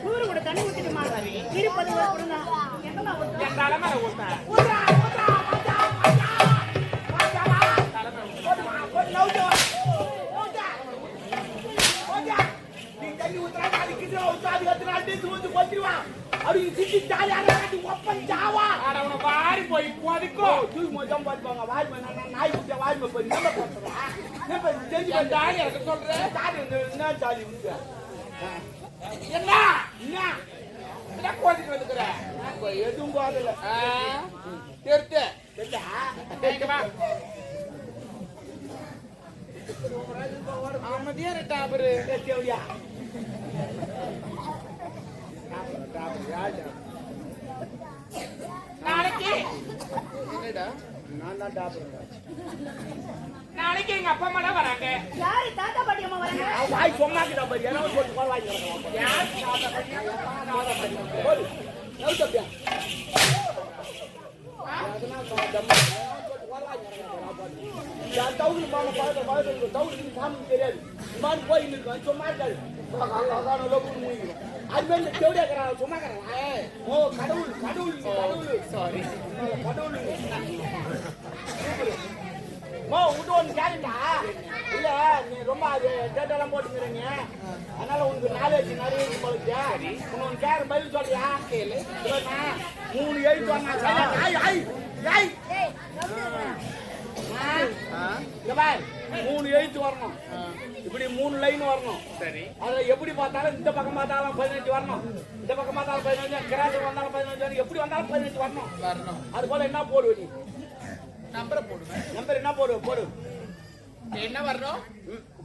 ஊரு கூட தண்ணி ஊத்திட்டுமா இருப்பது என் தலைமையில ஊத்தேன் வாரி போய் போதுக்கோ தூக்கி மொத்தம் பார்த்துப்பாங்க வாரி நாய் குட்டியா வாரி போய் நம்ம போட்டுறேன் ஜாலி இருக்க சொல்றேன் ஜாலி என்ன ஜாலி என்ன என்ன போட்டுட்டு வந்துக்கிற எதுவும் போதில்ல தெரித்து அமைதியா டாபரு தேவையா நாளைக்கு என்னடா நான் தான் டாபர் நாளைக்கு எங்க அப்பா அம்மா தான் வராங்க யாரு தாத்தா பாட்டி அம்மா வராங்க வாய் சொன்னாக்கிட்ட பாரு என்ன போட்டு போற வாய் வரங்க யார் தாத்தா பாட்டி தாத்தா பாட்டி போடு நோ தப்பியா அதனா தம்ம போட்டு போற வாய் வரங்க யார் டவுன் மாமா பாரு டவுன் சாமி தெரியாது இமான் போய் நிக்கு சும்மா இருக்காது அதான் லோக்கு மூவி அது வந்து தேவடியா கரா சும்மா கரா ஓ கடவுள் சாரி கடவுள் மோ உடோன் கேளுடா இல்ல நீ ரொம்ப டேட்டாலாம் போட்டுங்கறீங்க அதனால உங்களுக்கு நாலேஜ் நிறைய இருக்கு போலயா உனக்கு கேர் பதில் சொல்றியா கேளு சொல்லுமா 3 எழுத்து வாங்க ஐய் பார் 3 எழுத்து வரணும் இப்படி 3 லைன் வரணும் சரி அத எப்படி பார்த்தாலும் இந்த பக்கம் பார்த்தாலும் 15 வரணும் இந்த பக்கம் பார்த்தாலும் 15 கிராஸ் வந்தாலும் 15 எப்படி வந்தாலும் 15 வரணும் அது போல என்ன போடுவ நீ நம்பர் போடுவேன் நம்பர் என்ன போடு என்ன வரணும்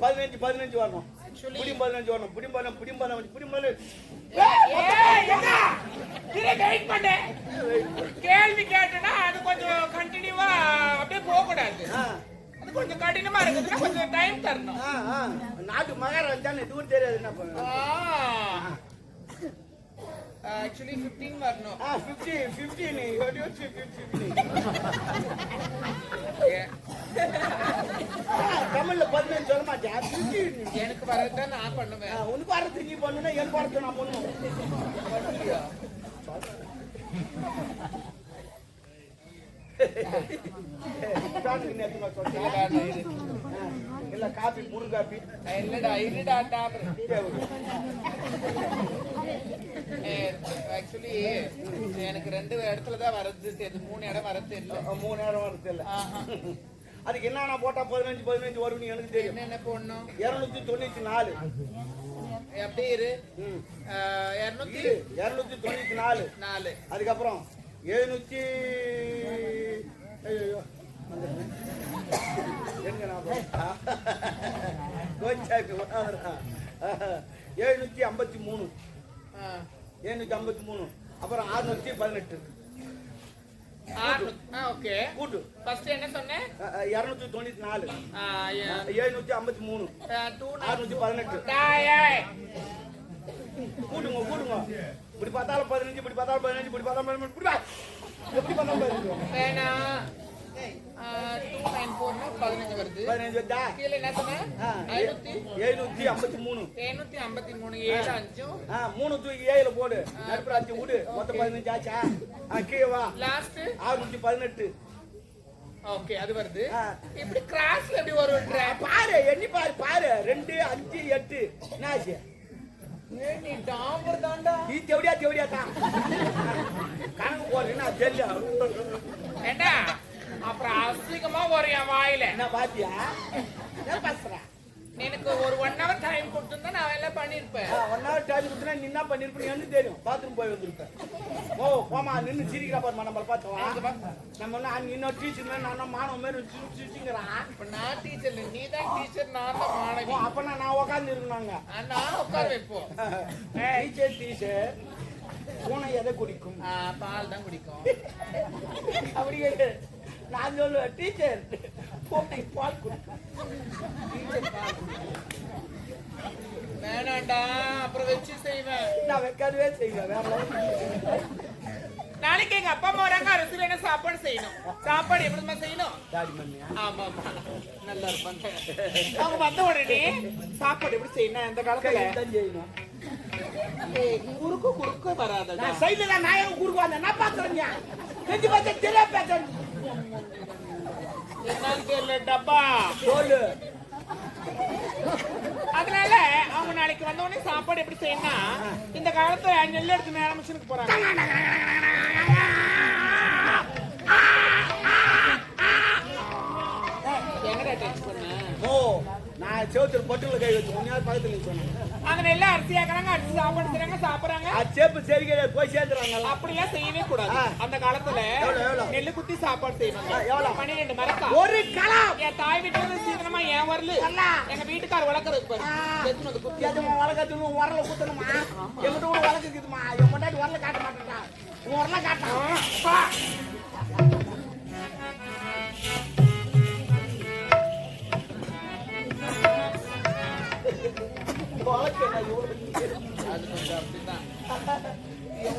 15 வரணும் புடி 15 வரணும் புடி 15 ஏய் என்ன இரு வெயிட் பண்ணு கேள்வி கேட்டனா அது கொஞ்சம் கண்டினியூவா அப்படியே போக கூடாது அது கொஞ்சம் கடினமா இருக்குதுன்னா கொஞ்சம் டைம் தரணும் நாட்டு மகாராஜா தானே தூர் தெரியாது என்ன பண்ணு actually 15 வரணும் 15 நீ what you say 15 தமிழ்ல 15 சொல்ல மாட்டேன் 15 எனக்கு வரத நான் பண்ணுவேன் உனக்கு வரது நீ பண்ணுனா எனக்கு வரது நான் பண்ணுவேன் இல்ல காபி முரு காபி இல்லடா டாபர் ஆக்சுவலி எனக்கு 2 இடத்துல தான் வரது தெரியுது 3 இடம் வரது இல்ல 3 இடம் வரது இல்ல அதுக்கு என்னன்னா போட்டா 15 வரும் எனக்கு தெரியும் என்ன போடணும் 294 அப்படியே இரு 294 அதுக்கு அப்புறம் 700 ஐயோ எங்க நான் கோச்சாக்கு 753 அப்புறம் 618 ஓகே கூட்டு ஃபர்ஸ்ட் என்ன சொன்னேன் 294 753 618 டேய் கூடுங்க இப்படி பார்த்தாலும் 15 இப்படி பார்த்தாலும் 15 இப்படி பார்த்தாலும் 15 எப்படி பார்த்தாலும் வேணா 294 15 வருது 15 வருதா கீழ என்ன சொன்ன 753 7 3 தூக்கி 7 போடு நடுப்புற 5 விடு மொத்தம் 15 ஆச்சா கீழ வா லாஸ்ட் 618 ஓகே அது வருது இப்படி கிராஸ்ல எப்படி வரும்ன்ற பாரு எண்ணி பாரு 2 5 8 என்னாச்சு நீ டாம்பர் தான்டா நீ தேவடியா தான் கணக்கு போறேன்னா தெரியல ஏண்டா அப்புறம் அசிங்கமா வரும் என் வாயில என்ன பாத்தியா என்ன பேசுற எனக்கு ஒரு 1 hour டைம் கொடுத்தா நான் எல்லாம் பண்ணிருப்பேன் 1 hour டைம் கொடுத்தா நீ என்ன பண்ணிருப்ப எனக்கு தெரியும் பாத்ரூம் போய் வந்திருப்பேன் ஓ போமா நின்னு சிரிக்கிறா பாரு நம்ம பார்த்தோம் நம்ம இன்னொரு டீச்சர் நான் மாணவ மாதிரி சிரிச்சுங்கறா இப்ப நான் டீச்சர் இல்ல நீ தான் டீச்சர் நான் தான் மாணவி அப்ப நான் உட்கார்ந்து இருக்கணும்ங்க நான் உட்கார வைப்போம் டீச்சர் பூனை எதை குடிக்கும் பால் தான் குடிக்கும் அப்படியே நான் சொல்லுவேன் டீச்சர் பூனை பால் குடிக்கும் டீச்சர் பால் குடிக்கும் வேணாண்டா அப்புறம் வச்சு செய்வேன் நான் வைக்கவே செய்வேன் நாளைக்கு எங்க அப்பா அம்மா வராங்க அரசுல என்ன சாப்பாடு செய்யணும் சாப்பாடு எப்படிமா செய்யணும் ஆமா நல்லா இருப்பாங்க அவங்க வந்த உடனே சாப்பாடு எப்படி செய்யணும் அந்த காலத்துல செய்யணும் குறுக்க வராத. நான் சைடுல தான் நான் குறுக்கு வந்தேன். நான் பாத்துறேங்க. செஞ்சு பார்த்தா தெரிய பேசுறேன். என்னன்னு தெரியல டப்பா. சொல்லு. அதனால அவங்க நாளைக்கு வந்த உடனே சாப்பாடு எப்படி செய்யணும்? இந்த காலத்துல நெல் எடுத்து நேரம் மிஷினுக்கு போறாங்க. எங்கடா டச் பண்ண? ஓ நான் சேவத்துல பொட்டுல கை வச்சு முன்னாடி பக்கத்துல சொன்னேன். அந்த நெல்ல அரிசி ஆக்குறாங்க, அரிசி சாப்பாடு செய்றாங்க, சாப்பிடுறாங்க. சேப்பு சரிக்கை போய் சேர்ந்துறாங்க. அப்படிலாம் செய்யவே கூடாது. அந்த காலத்துல நெல்லு குத்தி சாப்பாடு செய்வாங்க. 12 மரக்கா ஒரு களம். என் தாய் வீட்டுல இருந்து சீக்கிரமா ஏன் வரல? எங்க வீட்டுக்கார வளர்க்கறது பாரு. எதுனது குத்தி எதுமா வளர்க்கறது வரல குத்தணுமா? எங்கிட்ட கூட வளர்க்குதுமா. என் முன்னாடி வரல காட்ட மாட்டேன்டா. உன் வரல காட்டான்.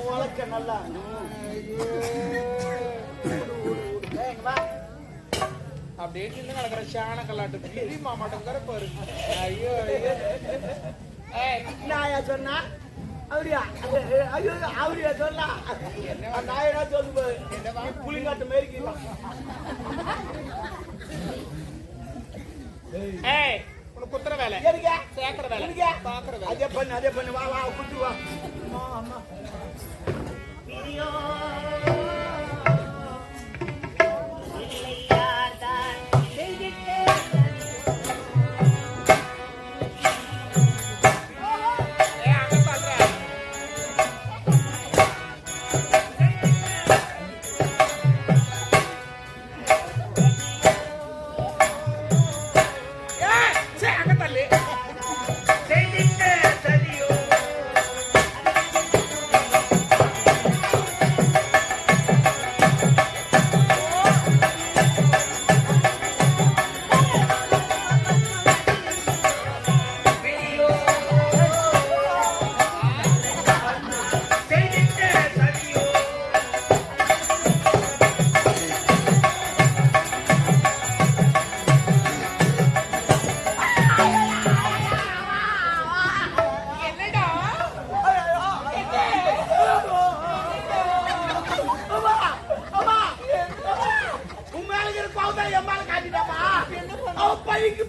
வளர்க்க நல்லா அப்படியே நின்று நடக்கிற சாண கல்லாட்டு கிளி மாமாட்டங்கிற பாரு. ஐயோ நான் சொன்னா அவரியா ஐயோ அவரியா சொன்னா நாயனா சொல்லு புளிங்காட்டு மேரிக்கலாம். ஏய் உனக்கு குத்துற வேலை சேர்க்கிற வேலை பாக்குற வேலை அதே பண்ணு வா வா குட்டு வா. அம்மா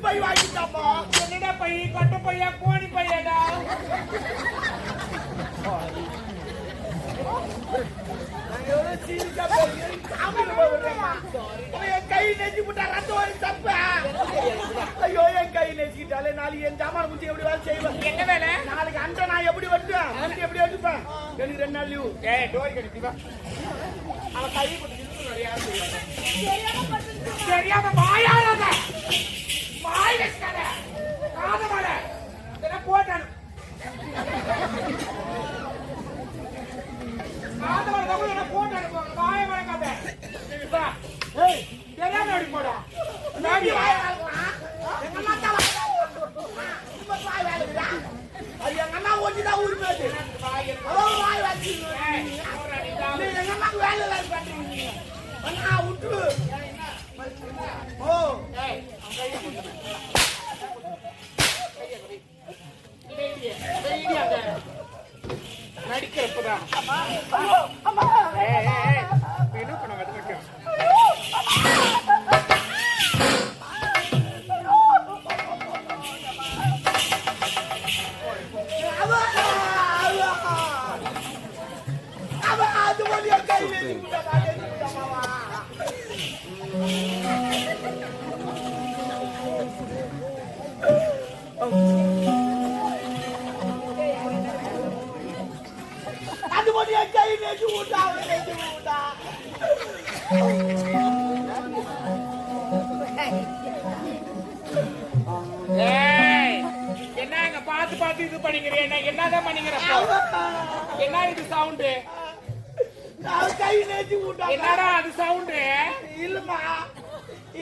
பை வாங்கிட்டாப்பா. என்னடா பை? கொட்டை பையா கோணி பையாடா? கை நெஞ்சு விட்டா ரத்தம் வரும் தப்ப. ஐயோ என் கை நெஞ்சிட்டாலே நாளைக்கு என் ஜாமான குச்சி எப்படி வேலை செய்வேன்? என்ன வேலை? நாளைக்கு அந்த நான் எப்படி வெட்டுவேன்? அன்னைக்கு எப்படி எடுப்பேன்? எனக்கு 2 நாள் லீவு. டோரி கடிப்பா. அவன் கை போட்டு தெரியாம வாயாடாத வாய் வச்சாத காதமாட இதெல்லாம் போட்டானு காதமாட தப்பு என்ன போட்டானு வாய வளர்க்காத. ஏய் தெரியாம அடி போடா. நாடி வாய வளர்க்கலாம். எங்க அம்மா தான் வாய் வளர்க்குறா. அது எங்க அம்மா ஒட்டிதான் உரிமையாது. அவன் வாய் வச்சு எங்க அம்மாக்கு வேலை வேலை பண்றீங்க. அண்ணா விட்டு ஓ நடிக்கிறப்பதான் என்ன பண்ண வந்து என்னங்க பாத்து பாத்து இது பண்ணிக்கிறேன். என்னதான் பண்ணிக்கிறப்ப என்ன இது சவுண்டு? கை நேச்சு விட்டா என்னடா அது சவுண்டு? இல்லம்மா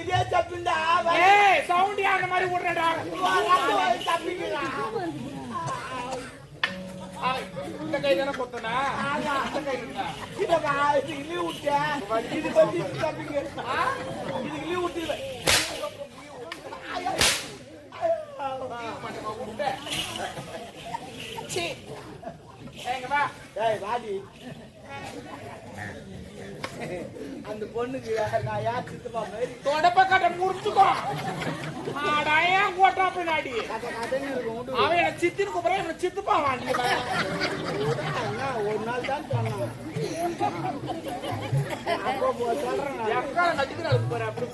இதே தப்புண்டா. ஏய் சவுண்ட் அந்த மாதிரி விடுறடா. இந்த கை தானே கொத்தனா? இந்த கை இருந்தா இதுக்கு லீவ் விட்டேன். இது பத்தி தப்பிங்க. இதுக்கு லீவ் விட்டு வாடி அந்த பொண்ணுக்கு நான் யார் சித்துப்பா மாதிரி தொடப்ப கட்ட முடிச்சுக்கோ ஏன் கோட்டா பின்னாடி அவன் என்ன சித்தின்னு கூப்பிட என்ன சித்துப்பா வாங்கி ஒரு நாள் தான் சொன்னான் அப்போ சொல்றேன் எக்கால நடிக்கிறாள் பாரு அப்படி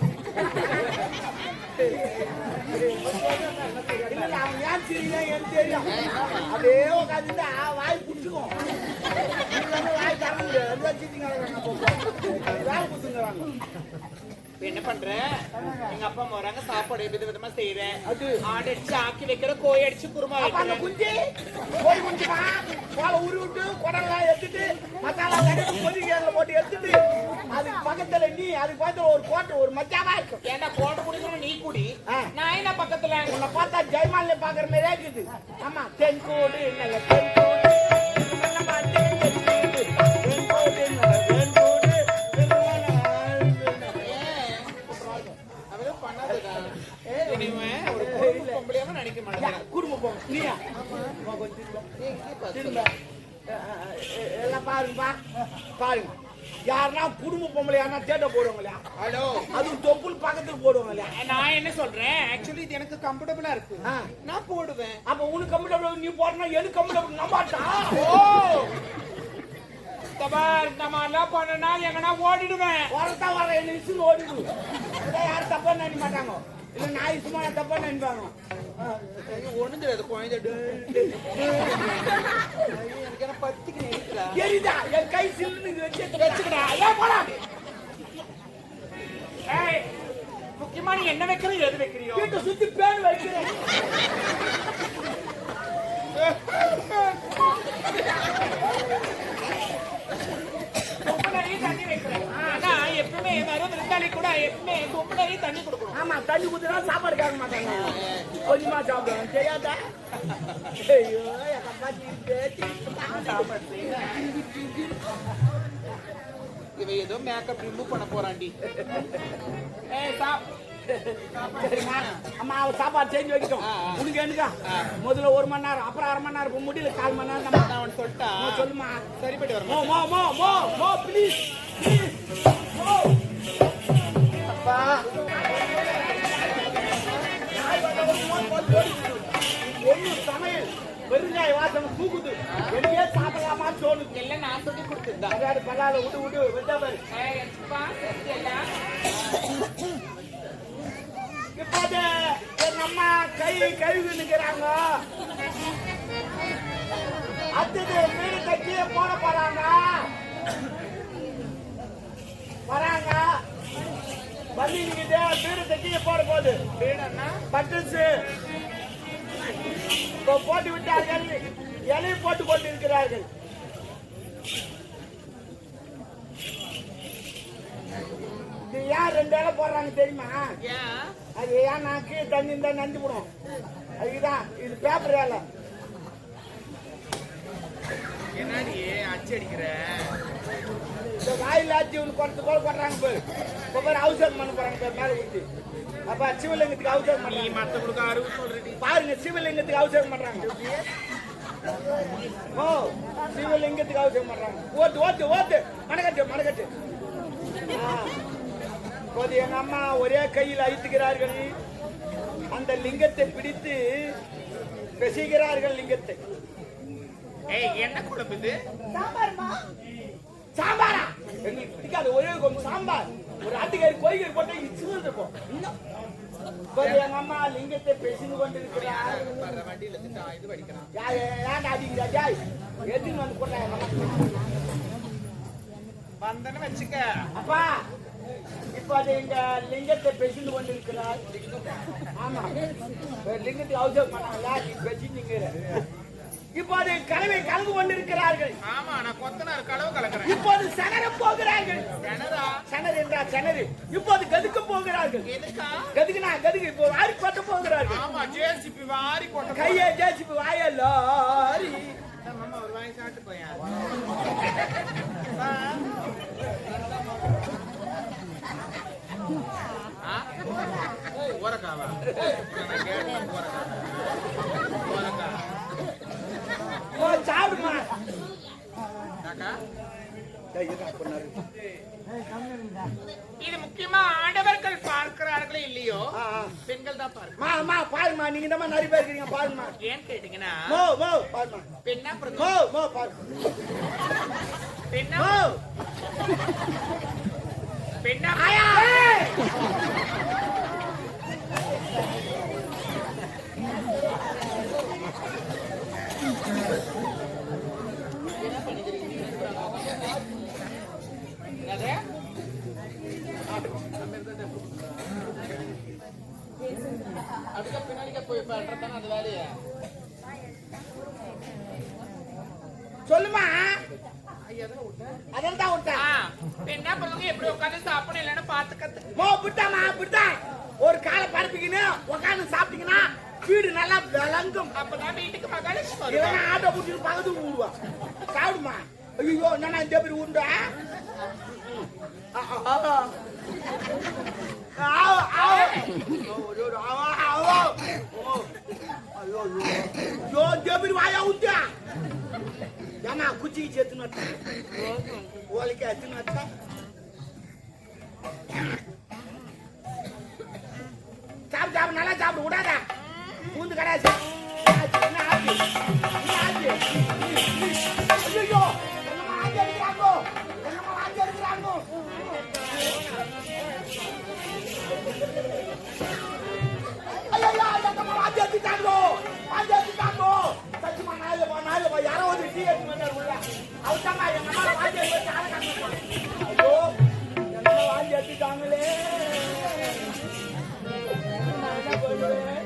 அவன் ஏன் தெரியல எனக்கு தெரியும் அப்படியே உட்காந்து வாய் புடிச்சுக்கும் வாய் தர முடியாது வேலை புடிச்சுங்கிறாங்க என்ன பண்ற எங்க அப்பா அம்மா வராங்க சாப்பாடு விதவிதமா செய்யறேன் ஆடு அடிச்சு ஆக்கி வைக்கிற கோழி அடிச்சு குருமா வைக்கிறேன் குஞ்சு கோழி குஞ்சுமா கோலை உருவி விட்டு குடலாம் எடுத்துட்டு மசாலா கொதிக்கல போட்டு எடுத்துட்டு அதுக்கு பக்கத்துல நீ அதுக்கு பக்கத்துல ஒரு கோட்டை ஒரு மச்சாவா இருக்கும் ஏன்னா கோட்டை குடிக்கணும் நீ குடி நான் என்ன பக்கத்துல உன்னை பார்த்தா ஜெயமாலினி பாக்குற மாதிரியே இருக்குது ஆமா தென்கோடு இல்ல தென்கோடு நினைக்க மாட்டேன் குடும்பம் நீயா திரும்ப எல்லாம் பாருங்கப்பா பாருங்க யாருன்னா குடும்ப பொம்பளை யாருன்னா தேட்ட போடுவாங்களா ஹலோ அதுவும் தொப்புள் பக்கத்துல போடுவாங்களா நான் என்ன சொல்றேன் ஆக்சுவலி இது எனக்கு கம்ஃபர்டபுளா இருக்கு நான் போடுவேன் அப்ப உனக்கு கம்ஃபர்டபுள் நீ போடுறா எனக்கு கம்ஃபர்டபுள் நம்பாட்டா ஓ தபார் நம்ம எல்லாம் பண்ணனா எங்கனா ஓடிடுவேன் வரதா வர என்ன விசில் ஓடிடு யாரும் தப்பா நினைக்க மாட்டாங்க இல்ல நாய் சும்மா தப்பா நினைப்பாங்க ஒண்ணுது குழந்தை எனக்கு என்ன பத்திக்கு நினைக்கிறா எரிதா என் கை சில்லுன்னு வச்சுக்கடா ஏன் போடா ஏய் முக்கியமா நீ என்ன வைக்கிற எது வைக்கிறியோ வீட்டை சுத்தி பேன் வைக்கிறேன் தண்ணி வைக்கிறேன் ஆனா எப்பவுமே வரும் விருந்தாளி கூட எப்பவுமே சொம்புலரி தண்ணி கொடுக்கணும் ஆமா தண்ணி குடுத்தா சாப்பாடு கேட்க மாட்டாங்க கொஞ்சமா சாப்பிடுவாங்க தெரியாதா ஐயோ எங்க அம்மா இவ ஏதோ மேக்கப் ரிமூவ் பண்ண போறாண்டி அம்மா சாப்பாடு செஞ்சு வைக்கட்டும் உனக்கு என்னக்கா முதல்ல 1 மணி நேரம் அப்புறம் 1/2 மணி நேரம் முடியல 1/4 மணி நேரம் நான் சொல்லிட்டா சொல்லுமா சரிப்பட்டு வர மோ ப்ளீஸ் அப்பா ஒண்ணு சமையல் வெறுங்காய வாசனை தூக்குது எனக்கே சாப்பிடலாமான்னு தோணுது எல்லாம் நான் சொல்லி கொடுத்துருந்தா அதாவது பல்லால விடு வெட்டா பாரு இப்போது எங்க அம்மா கழுவி நிக்கிறாங்க அடுத்தது வீடு கட்டி போட போறாங்க வராங்க பண்ணி நிக்கிட்டு வீடு கட்டி போட போகுது பட்டன்ஸ் போட்டு விட்டார்கள் இலையை போட்டு கொண்டு இருக்கிறார்கள் இது ஏன் 2 இலை போடுறாங்க தெரியுமா அது ஏன் நாக்கு தண்ணி இருந்தா நஞ்சு போடும் அதுக்குதான் இது பேப்பர் வேலை என்னடி அச்சு அடிக்கிற இந்த வாயில் ஆச்சு ஒன்று குறைத்து போல போடுறாங்க போய் இப்போ பேர் அவசரம் பண்ண போறாங்க பேர் மேலே ஊற்றி அப்ப சிவலிங்கத்துக்கு அவசரம் பண்ணி மத்த கொடுக்க அறிவு சொல்றடி பாருங்க சிவலிங்கத்துக்கு அவசரம் பண்றாங்க ஓ சிவலிங்கத்துக்கு அவசரம் பண்றாங்க ஓட்டு மணக்கட்டு இப்போது எங்க அம்மா ஒரே கையில் அழித்துகிறார்கள் அந்த லிங்கத்தை பிடித்து பெசுகிறார்கள் லிங்கத்தை என்ன குழம்பு இது சாம்பாரா எங்களுக்கு பிடிக்காது ஒரே கொஞ்சம் சாம்பார் ஒரு ஆட்டுக்காரி கோய்கறி போட்டு இச்சு இருக்கும் எங்க அம்மா லிங்கத்தை பெசிந்து கொண்டிருக்கிறார் எதுன்னு வந்து போட்டாங்க வந்தன வச்சுக்க அப்பா இப்ப அது எங்க லிங்கத்தை பெசிந்து கொண்டிருக்கிறார் ஆமா லிங்கத்துக்கு அவசரம் பண்ணாங்களா பெசிந்தீங்க இப்போது கலவை கலந்து கொண்டிருக்கிறார்கள் ஆமா நான் கொத்தனார் கலவை கலக்கிறேன் இப்போது சனர போகிறார்கள் சனரு என்றா சனரு இப்போது கதுக்க போகிறார்கள் கதுக்கு இப்போ வாரி கொட்ட போகிறார்கள் ஆமா ஜேசிபி வாரி கொட்ட கையை ஜேசிபி வாய லாரி மாமா ஒரு வாய் சாப்பிட்டு போயா ஓரக்காவா சாப்பிடுமா இது முக்கியமா ஆடவர்கள் பார்க்கிறார்களே இல்லையோ பெண்கள் தான் பாருமா பாருமா நீங்க இந்த மாதிரி நிறைய பேர் இருக்கீங்க பாருமா ஏன் கேட்டீங்கன்னா பாருமா பெண்ணா பெண்ணா பெண்ணா அதுக்கு பின்னாடி போய் பண்றதான அந்த வேலையை சொல்லுமா அதான் விட்டா என்ன பண்ணுங்க எப்படி உட்காந்து சாப்பிடணும் இல்லைன்னு பாத்துக்க விட்டாமா விட்டா ஒரு காலை பரப்பிக்கின்னு உட்காந்து சாப்பிட்டீங்கன்னா வீடு நல்லா விளங்கும் அப்பதான் வீட்டுக்கு மகாலட்சுமி இல்லைன்னா ஆட்டோ பிடிச்சிட்டு பக்கத்துக்கு ஊடுவா சாப்பிடுமா ஐயோ என்ன இந்த பேர் உண்டா வாயா உண்டா ஏமா குச்சிக்கு சேர்த்து நட்டா ஓலைக்கு அச்சு நட்டா சாப்பிடு நல்லா சாப்பிடு விடாத பூந்து கடாச்சு என்ன ஆச்சு ஐயோ என்னமா ஆஞ்சு எடுக்கிறாங்கோ யாரோ ஒரு டீ எடுத்து வந்தாரு அவர்தான் எங்க அம்மா வாங்கி ஐயோ என்ன வாங்கி எடுத்துட்டாங்களே என்ன பண்ணுவேன்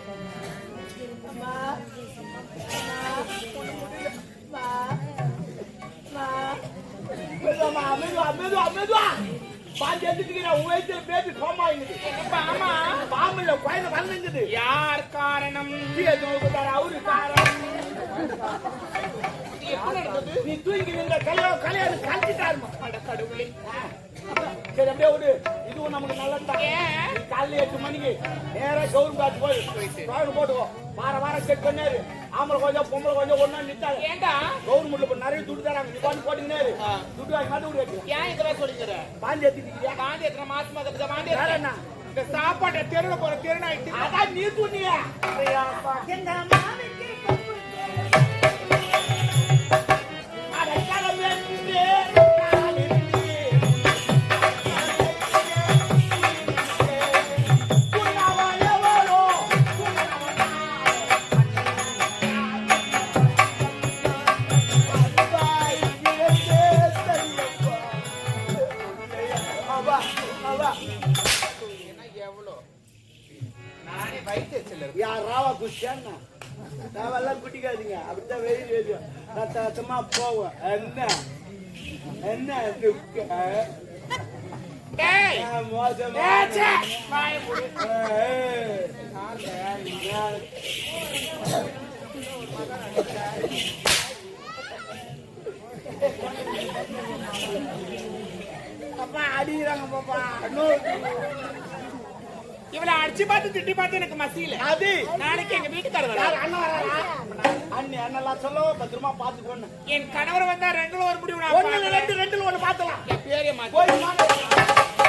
மெதுவா பாஞ்சு எடுத்துக்கிற உயரத்துல பேசி கோமாயிங்குது பாம்புல குழந்தை வந்துங்குது யார் காரணம் அவரு காரணம் நீ தூங்கி நின்ற கல்யாணம் கழிச்சிட்டாருமா கடவுளே சரி அப்படியே விடு இதுவும் நமக்கு நல்லதுதான் காலையில 8 மணிக்கு நேரா கவர்மெண்ட் போயிட்டு போட்டுக்கோ வாரம் செக் பண்ணாரு ஆம்பளை கொஞ்சம் பொம்பளை கொஞ்சம் ஒன்னா நித்தாரு ஏண்டா கவர்மெண்ட்ல நிறைய துட்டு தராங்க நீ பாட்டு போட்டீங்கன்னாரு துட்டு வாங்கி மாட்டு விடு ஏன் இதெல்லாம் சொல்லிக்கிற பாண்டி எடுத்துக்கிறியா பாண்டி எத்தனை மாசமா பாண்டி வேற என்ன இந்த சாப்பாட்டை தெருல போற தெருநாயிட்டு அதான் நீ துணியா குட்டிக்காதீங்க அப்படித்தான் வெளியே ரத்தமா போவோம் என்ன அப்பா அடிக்கிறாங்க பாப்பா இவளை அடிச்சு பார்த்து திட்டி பார்த்து எனக்கு மசியல அது நாளைக்கு எங்க வீட்டுக்காரர் அண்ணெல்லாம் சொல்ல பத்திரமா பாத்துக்கோன்னு என் கணவர் வந்தா ரெண்டுல ஒரு முடிவு ரெண்டுல ஒண்ணு பாத்தலாம் என் பேரே மாத்தி